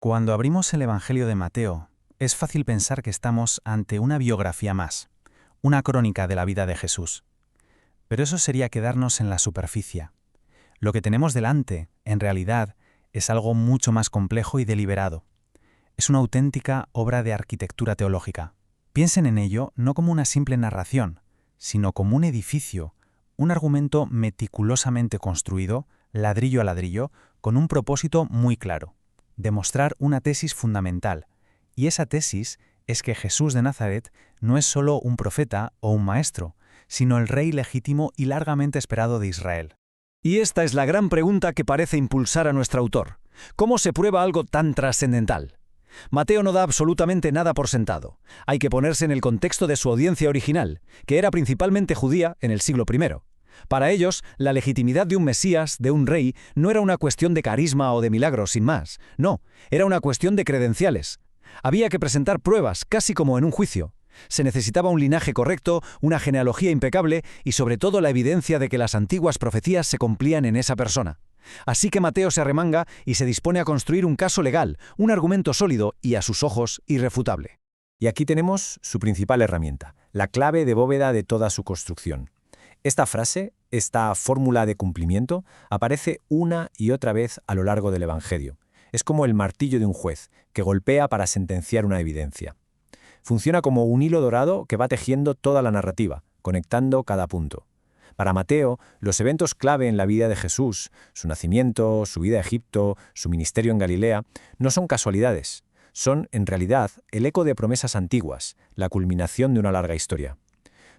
Cuando abrimos el Evangelio de Mateo, es fácil pensar que estamos ante una biografía más, una crónica de la vida de Jesús. Pero eso sería quedarnos en la superficie. Lo que tenemos delante, en realidad, es algo mucho más complejo y deliberado. Es una auténtica obra de arquitectura teológica. Piensen en ello no como una simple narración, sino como un edificio, un argumento meticulosamente construido, ladrillo a ladrillo, con un propósito muy claro: demostrar una tesis fundamental, y esa tesis es que Jesús de Nazaret no es solo un profeta o un maestro, sino el rey legítimo y largamente esperado de Israel. Y esta es la gran pregunta que parece impulsar a nuestro autor. ¿Cómo se prueba algo tan trascendental? Mateo no da absolutamente nada por sentado. Hay que ponerse en el contexto de su audiencia original, que era principalmente judía en el siglo I. Para ellos, la legitimidad de un Mesías, de un rey, no era una cuestión de carisma o de milagros, sin más. No, era una cuestión de credenciales. Había que presentar pruebas, casi como en un juicio. Se necesitaba un linaje correcto, una genealogía impecable y sobre todo la evidencia de que las antiguas profecías se cumplían en esa persona. Así que Mateo se arremanga y se dispone a construir un caso legal, un argumento sólido y, a sus ojos, irrefutable. Y aquí tenemos su principal herramienta, la clave de bóveda de toda su construcción. Esta frase, esta fórmula de cumplimiento, aparece una y otra vez a lo largo del Evangelio. Es como el martillo de un juez, que golpea para sentenciar una evidencia. Funciona como un hilo dorado que va tejiendo toda la narrativa, conectando cada punto. Para Mateo, los eventos clave en la vida de Jesús, su nacimiento, su vida a Egipto, su ministerio en Galilea, no son casualidades. Son, en realidad, el eco de promesas antiguas, la culminación de una larga historia.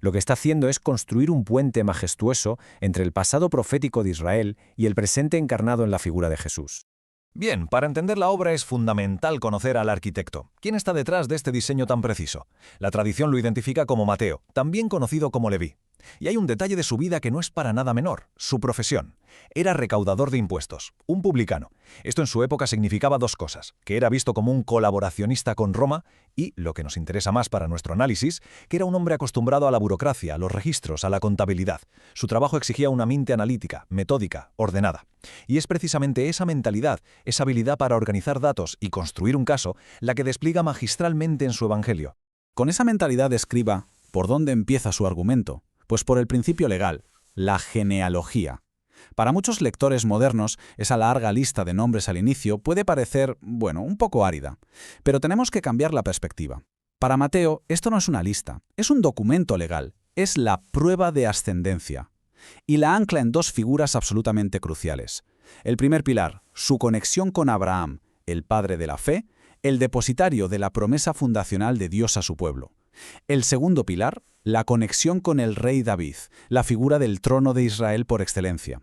Lo que está haciendo es construir un puente majestuoso entre el pasado profético de Israel y el presente encarnado en la figura de Jesús. Bien, para entender la obra es fundamental conocer al arquitecto. ¿Quién está detrás de este diseño tan preciso? La tradición lo identifica como Mateo, también conocido como Leví. Y hay un detalle de su vida que no es para nada menor: su profesión. Era recaudador de impuestos, un publicano. Esto en su época significaba dos cosas: que era visto como un colaboracionista con Roma y, lo que nos interesa más para nuestro análisis, que era un hombre acostumbrado a la burocracia, a los registros, a la contabilidad. Su trabajo exigía una mente analítica, metódica, ordenada. Y es precisamente esa mentalidad, esa habilidad para organizar datos y construir un caso, la que despliega magistralmente en su evangelio. Con esa mentalidad escriba, ¿por dónde empieza su argumento? Pues por el principio legal, la genealogía. Para muchos lectores modernos, esa larga lista de nombres al inicio puede parecer, un poco árida. Pero tenemos que cambiar la perspectiva. Para Mateo, esto no es una lista, es un documento legal, es la prueba de ascendencia. Y la ancla en dos figuras absolutamente cruciales. El primer pilar, su conexión con Abraham, el padre de la fe, el depositario de la promesa fundacional de Dios a su pueblo. El segundo pilar, la conexión con el rey David, la figura del trono de Israel por excelencia.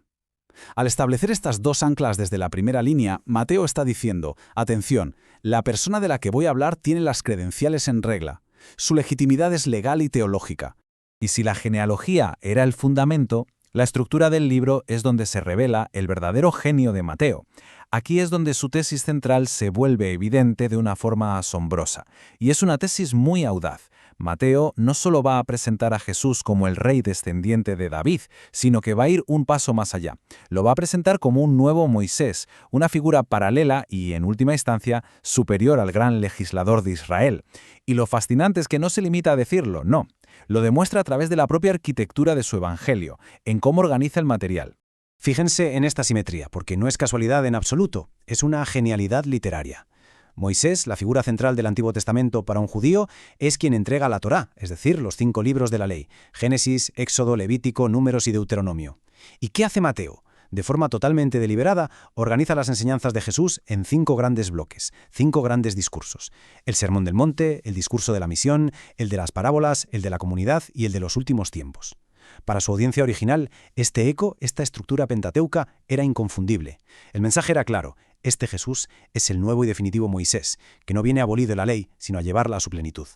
Al establecer estas dos anclas desde la primera línea, Mateo está diciendo: atención, la persona de la que voy a hablar tiene las credenciales en regla. Su legitimidad es legal y teológica. Y si la genealogía era el fundamento, la estructura del libro es donde se revela el verdadero genio de Mateo. Aquí es donde su tesis central se vuelve evidente de una forma asombrosa. Y es una tesis muy audaz. Mateo no solo va a presentar a Jesús como el rey descendiente de David, sino que va a ir un paso más allá. Lo va a presentar como un nuevo Moisés, una figura paralela y, en última instancia, superior al gran legislador de Israel. Y lo fascinante es que no se limita a decirlo, no. Lo demuestra a través de la propia arquitectura de su evangelio, en cómo organiza el material. Fíjense en esta simetría, porque no es casualidad en absoluto, es una genialidad literaria. Moisés, la figura central del Antiguo Testamento para un judío, es quien entrega la Torá, es decir, los 5 libros de la ley: Génesis, Éxodo, Levítico, Números y Deuteronomio. ¿Y qué hace Mateo? De forma totalmente deliberada, organiza las enseñanzas de Jesús en 5 grandes bloques, 5 grandes discursos: el Sermón del Monte, el discurso de la misión, el de las parábolas, el de la comunidad y el de los últimos tiempos. Para su audiencia original, este eco, esta estructura pentateuca, era inconfundible. El mensaje era claro: este Jesús es el nuevo y definitivo Moisés, que no viene a abolir la ley, sino a llevarla a su plenitud.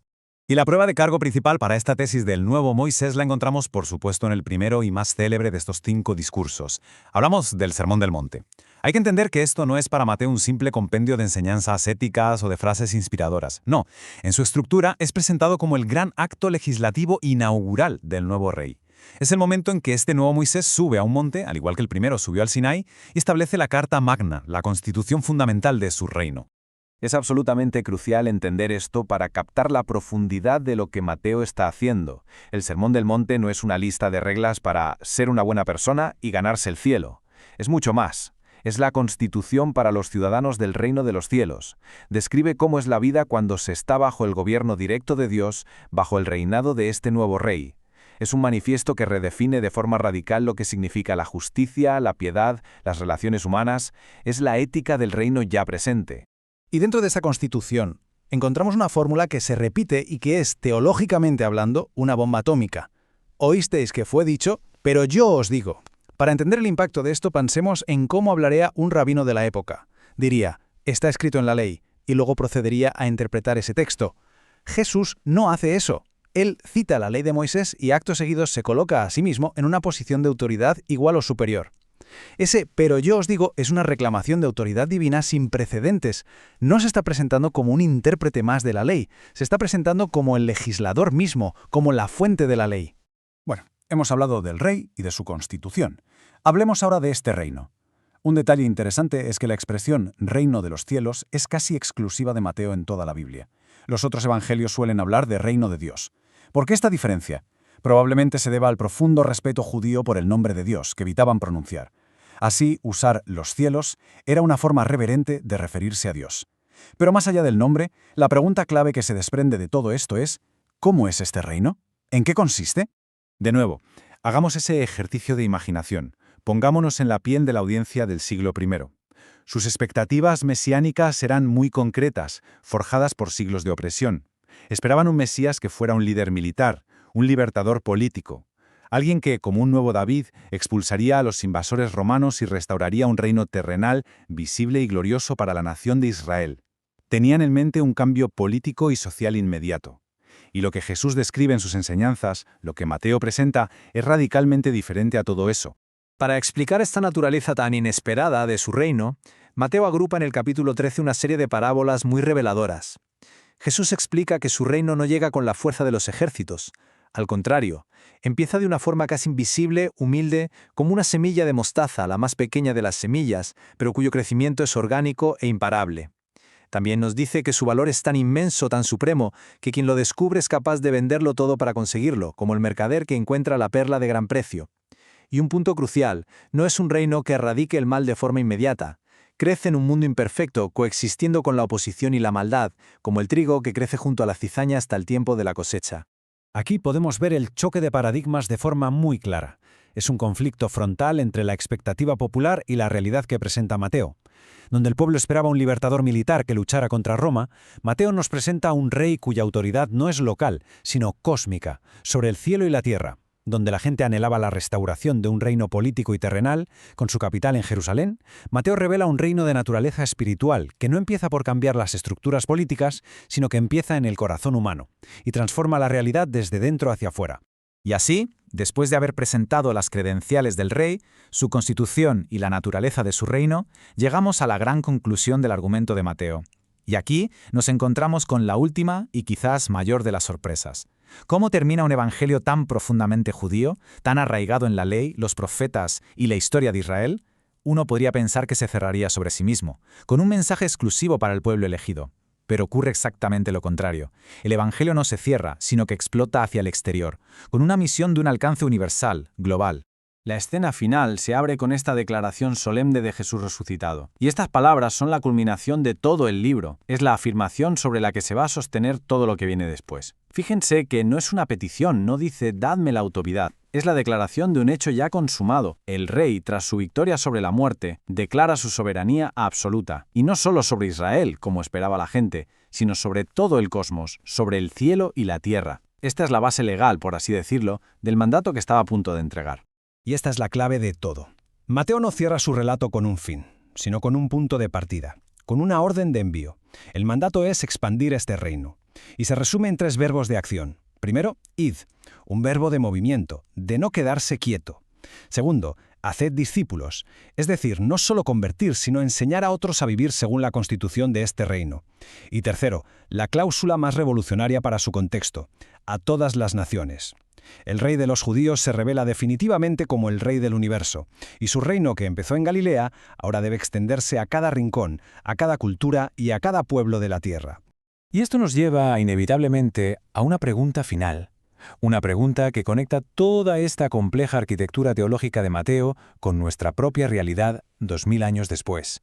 Y la prueba de cargo principal para esta tesis del nuevo Moisés la encontramos, por supuesto, en el primero y más célebre de estos 5 discursos. Hablamos del Sermón del Monte. Hay que entender que esto no es para Mateo un simple compendio de enseñanzas éticas o de frases inspiradoras. No, en su estructura es presentado como el gran acto legislativo inaugural del nuevo rey. Es el momento en que este nuevo Moisés sube a un monte, al igual que el primero subió al Sinaí, y establece la Carta Magna, la constitución fundamental de su reino. Es absolutamente crucial entender esto para captar la profundidad de lo que Mateo está haciendo. El Sermón del Monte no es una lista de reglas para ser una buena persona y ganarse el cielo. Es mucho más. Es la constitución para los ciudadanos del reino de los cielos. Describe cómo es la vida cuando se está bajo el gobierno directo de Dios, bajo el reinado de este nuevo rey. Es un manifiesto que redefine de forma radical lo que significa la justicia, la piedad, las relaciones humanas. Es la ética del reino ya presente. Y dentro de esa constitución, encontramos una fórmula que se repite y que es, teológicamente hablando, una bomba atómica. Oísteis que fue dicho, pero yo os digo. Para entender el impacto de esto, pensemos en cómo hablaría un rabino de la época. Diría, está escrito en la ley, y luego procedería a interpretar ese texto. Jesús no hace eso. Él cita la ley de Moisés y acto seguido se coloca a sí mismo en una posición de autoridad igual o superior. Ese «pero yo os digo» es una reclamación de autoridad divina sin precedentes. No se está presentando como un intérprete más de la ley, se está presentando como el legislador mismo, como la fuente de la ley. Bueno, hemos hablado del rey y de su constitución. Hablemos ahora de este reino. Un detalle interesante es que la expresión «reino de los cielos» es casi exclusiva de Mateo en toda la Biblia. Los otros evangelios suelen hablar de reino de Dios. ¿Por qué esta diferencia? Probablemente se deba al profundo respeto judío por el nombre de Dios, que evitaban pronunciar. Así, usar los cielos era una forma reverente de referirse a Dios. Pero más allá del nombre, la pregunta clave que se desprende de todo esto es, ¿cómo es este reino? ¿En qué consiste? De nuevo, hagamos ese ejercicio de imaginación. Pongámonos en la piel de la audiencia del siglo I. Sus expectativas mesiánicas eran muy concretas, forjadas por siglos de opresión. Esperaban un Mesías que fuera un líder militar, un libertador político. Alguien que, como un nuevo David, expulsaría a los invasores romanos y restauraría un reino terrenal, visible y glorioso para la nación de Israel. Tenían en mente un cambio político y social inmediato. Y lo que Jesús describe en sus enseñanzas, lo que Mateo presenta, es radicalmente diferente a todo eso. Para explicar esta naturaleza tan inesperada de su reino, Mateo agrupa en el capítulo 13 una serie de parábolas muy reveladoras. Jesús explica que su reino no llega con la fuerza de los ejércitos. Al contrario, empieza de una forma casi invisible, humilde, como una semilla de mostaza, la más pequeña de las semillas, pero cuyo crecimiento es orgánico e imparable. También nos dice que su valor es tan inmenso, tan supremo, que quien lo descubre es capaz de venderlo todo para conseguirlo, como el mercader que encuentra la perla de gran precio. Y un punto crucial, no es un reino que erradique el mal de forma inmediata. Crece en un mundo imperfecto, coexistiendo con la oposición y la maldad, como el trigo que crece junto a la cizaña hasta el tiempo de la cosecha. Aquí podemos ver el choque de paradigmas de forma muy clara. Es un conflicto frontal entre la expectativa popular y la realidad que presenta Mateo. Donde el pueblo esperaba un libertador militar que luchara contra Roma, Mateo nos presenta a un rey cuya autoridad no es local, sino cósmica, sobre el cielo y la tierra. Donde la gente anhelaba la restauración de un reino político y terrenal, con su capital en Jerusalén, Mateo revela un reino de naturaleza espiritual que no empieza por cambiar las estructuras políticas, sino que empieza en el corazón humano, y transforma la realidad desde dentro hacia afuera. Y así, después de haber presentado las credenciales del rey, su constitución y la naturaleza de su reino, llegamos a la gran conclusión del argumento de Mateo. Y aquí nos encontramos con la última y quizás mayor de las sorpresas. ¿Cómo termina un evangelio tan profundamente judío, tan arraigado en la ley, los profetas y la historia de Israel? Uno podría pensar que se cerraría sobre sí mismo, con un mensaje exclusivo para el pueblo elegido. Pero ocurre exactamente lo contrario. El evangelio no se cierra, sino que explota hacia el exterior, con una misión de un alcance universal, global. La escena final se abre con esta declaración solemne de Jesús resucitado. Y estas palabras son la culminación de todo el libro. Es la afirmación sobre la que se va a sostener todo lo que viene después. Fíjense que no es una petición, no dice «dadme la autoridad». Es la declaración de un hecho ya consumado. El rey, tras su victoria sobre la muerte, declara su soberanía absoluta. Y no solo sobre Israel, como esperaba la gente, sino sobre todo el cosmos, sobre el cielo y la tierra. Esta es la base legal, por así decirlo, del mandato que estaba a punto de entregar. Y esta es la clave de todo. Mateo no cierra su relato con un fin, sino con un punto de partida, con una orden de envío. El mandato es expandir este reino, y se resume en 3 verbos de acción. Primero, id, un verbo de movimiento, de no quedarse quieto. Segundo, haced discípulos, es decir, no solo convertir, sino enseñar a otros a vivir según la constitución de este reino. Y tercero, la cláusula más revolucionaria para su contexto, a todas las naciones. El rey de los judíos se revela definitivamente como el rey del universo, y su reino que empezó en Galilea ahora debe extenderse a cada rincón, a cada cultura y a cada pueblo de la tierra. Y esto nos lleva inevitablemente a una pregunta final. Una pregunta que conecta toda esta compleja arquitectura teológica de Mateo con nuestra propia realidad 2000 años después.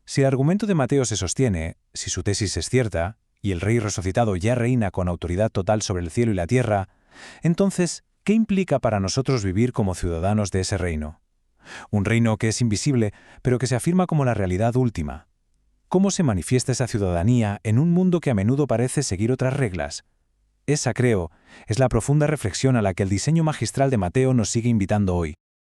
Si el argumento de Mateo se sostiene, si su tesis es cierta, y el Rey resucitado ya reina con autoridad total sobre el cielo y la tierra, entonces, ¿qué implica para nosotros vivir como ciudadanos de ese reino? Un reino que es invisible, pero que se afirma como la realidad última. ¿Cómo se manifiesta esa ciudadanía en un mundo que a menudo parece seguir otras reglas? Esa, creo, es la profunda reflexión a la que el diseño magistral de Mateo nos sigue invitando hoy.